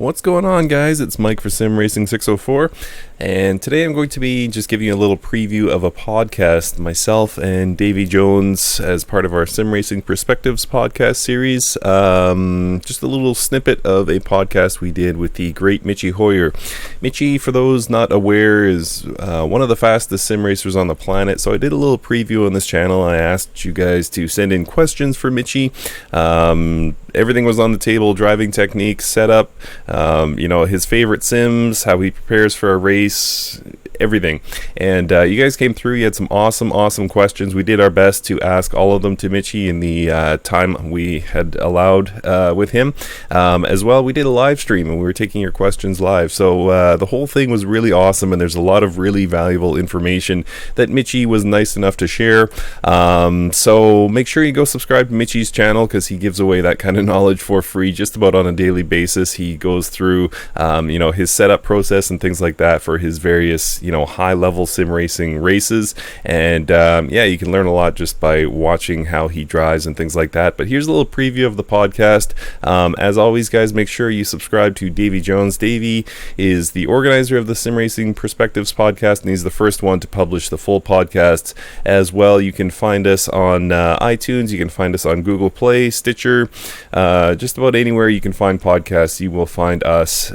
What's going on, guys? It's Mike for Sim Racing 604, and today I'm going to be just giving you a little preview of a podcast. Myself and Davey Jones, as part of our Sim Racing Perspectives podcast series, just a little snippet of a podcast we did with the great Michi Hoyer. Michi, for those not aware, is one of the fastest sim racers on the planet, so I did a little preview on this channel. I asked you guys to send in questions for Michi. Everything was on the table: driving techniques, setup, his favorite sims, how he prepares for a race, everything. And you guys came through. You had some awesome questions. We did our best to ask all of them to Michi in the time we had allowed with him. As well, we did a live stream and we were taking your questions live. So the whole thing was really awesome, and there's a lot of really valuable information that Michi was nice enough to share. So make sure you go subscribe to Michi's channel, because he gives away that kind of knowledge for free just about on a daily basis. He goes through his setup process and things like that for his various high level sim racing races, and you can learn a lot just by watching how he drives and things like that. But here's a little preview of the podcast. As always, guys, make sure you subscribe to Davey Jones. Davey is the organizer of the Sim Racing Perspectives podcast, and he's the first one to publish the full podcasts as well. You can find us on iTunes, you can find us on Google Play, Stitcher, just about anywhere you can find podcasts, you will find us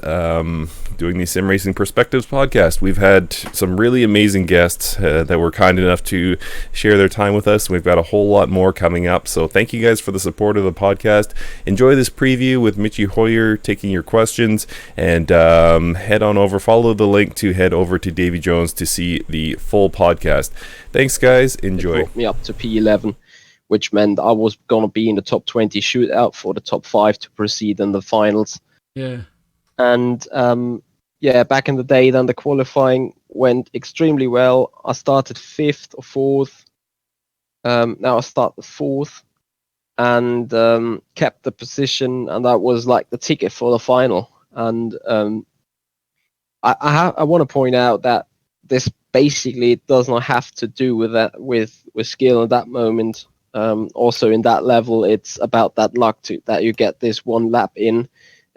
doing the Sim Racing Perspectives podcast. We've had some really amazing guests that were kind enough to share their time with us. We've got a whole lot more coming up, so thank you guys for the support of the podcast. Enjoy this preview with Michi Hoyer taking your questions, and head on over, follow the link to head over to Davey Jones to see the full podcast. Thanks, guys. Enjoy. It brought me up to P11, which meant I was going to be in the top 20 shootout for the top 5 to proceed in the finals. Yeah. And back in the day, then the qualifying went extremely well. I started 5th or 4th. Now I start the 4th, and kept the position, and that was like the ticket for the final. And I want to point out that this basically does not have to do with that with skill at that moment. Also in that level, it's about that luck that you get this one lap in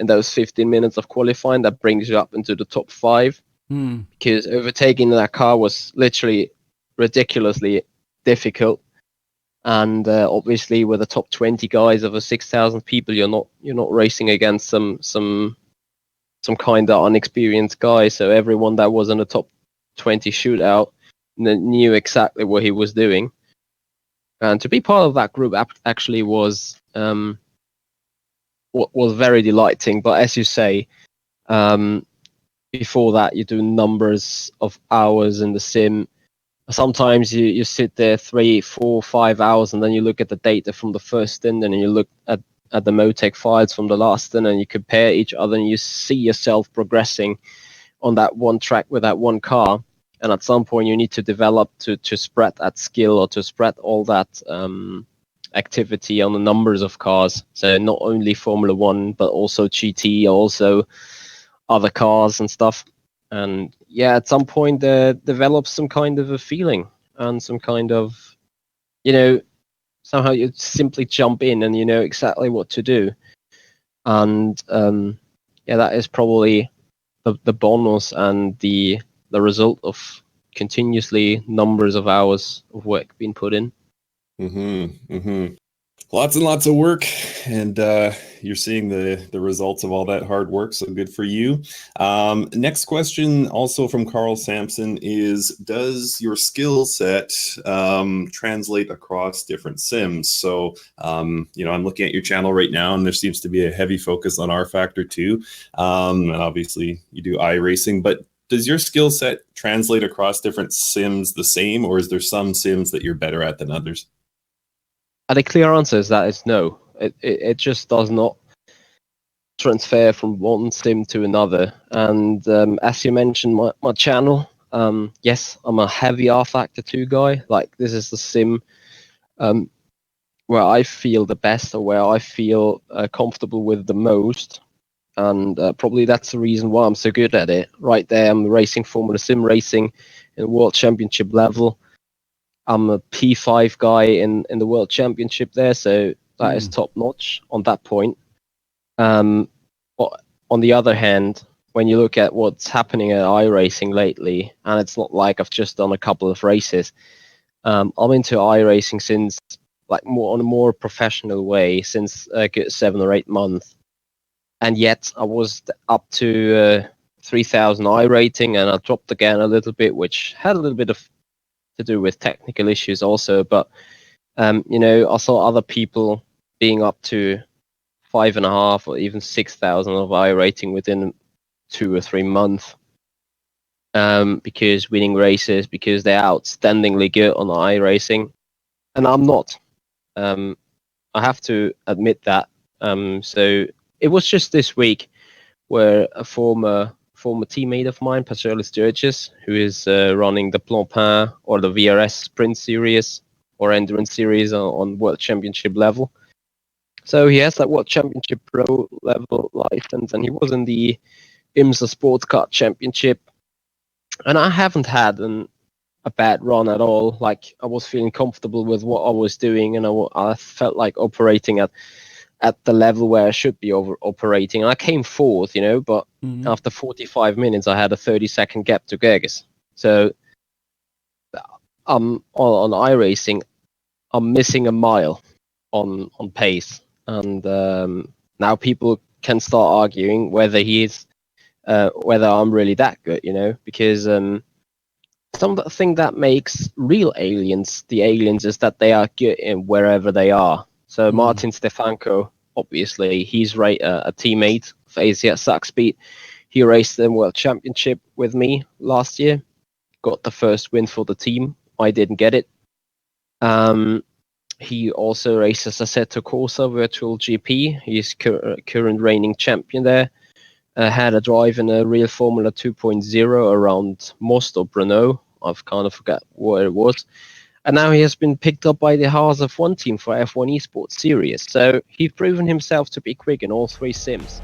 those 15 minutes of qualifying that brings you up into the top 5. Because overtaking that car was literally ridiculously difficult. And obviously with the top 20 guys over 6,000 people, you're not racing against some kind of unexperienced guy. So everyone that was in the top 20 shootout knew exactly what he was doing. And to be part of that group actually was very delighting. But as you say, before that, you do numbers of hours in the sim. Sometimes you sit there 3, 4, 5 hours, and then you look at the data from the first stint, and you look at the Motec files from the last stint, and you compare each other, and you see yourself progressing on that one track with that one car. And at some point, you need to develop to spread that skill, or to spread all that activity on the numbers of cars. So not only Formula 1, but also GT, also other cars and stuff. And at some point, develops some kind of a feeling, and some kind of, somehow you simply jump in and you know exactly what to do. And that is probably the bonus and the result of continuously numbers of hours of work being put in. Lots and lots of work, and you're seeing the results of all that hard work, so good for you. Next question, also from Carl Sampson, is: does your skill set translate across different sims? So I'm looking at your channel right now, and there seems to be a heavy focus on R Factor 2, and obviously you do iRacing, but does your skill set translate across different sims the same, or is there some sims that you're better at than others? The clear answer is that is no. It just does not transfer from one sim to another. And as you mentioned, my channel, yes, I'm a heavy R Factor 2 guy. Like, this is the sim where I feel the best, or where I feel comfortable with the most. And probably that's the reason why I'm so good at it. Right there, I'm racing Formula Sim racing in World Championship level. I'm a P5 guy in the World Championship there, so that is top notch on that point. But on the other hand, when you look at what's happening at iRacing lately, and it's not like I've just done a couple of races. I'm into iRacing since like more on a more professional way since a good 7 or 8 months, and yet I was up to 3,000 iRating, and I dropped again a little bit, which had a little bit of to do with technical issues also. But I saw other people being up to 5.5 or even 6,000 of iRating within 2 or 3 months. Because winning races, because they're outstandingly good on iRacing, and I'm not. I have to admit that. So it was just this week where a former teammate of mine, Pascal Sturgis, who is running the Blancpain or the VRS Sprint Series or Endurance Series on World Championship level. So he has that World Championship Pro level license, and he was in the IMSA Sports Car Championship. And I haven't had a bad run at all. Like, I was feeling comfortable with what I was doing, and I felt like operating at the level where I should be operating. And I came fourth, but after 45 minutes, I had a 30-second gap to Gerges. So on iRacing, I'm missing a mile on pace. And now people can start arguing whether whether I'm really that good, because something that makes real aliens the aliens is that they are good in wherever they are. So Martin Stefanko, obviously, he's a teammate of AZ at Saxpeed. He raced the World Championship with me last year, got the first win for the team. I didn't get it. He also races Assetto Corsa Virtual GP. He's current reigning champion there. Had a drive in a real Formula 2.0 around Most or Brno. I've kind of forgot where it was. And now he has been picked up by the Haas F1 team for F1 Esports Series. So he's proven himself to be quick in all 3 sims.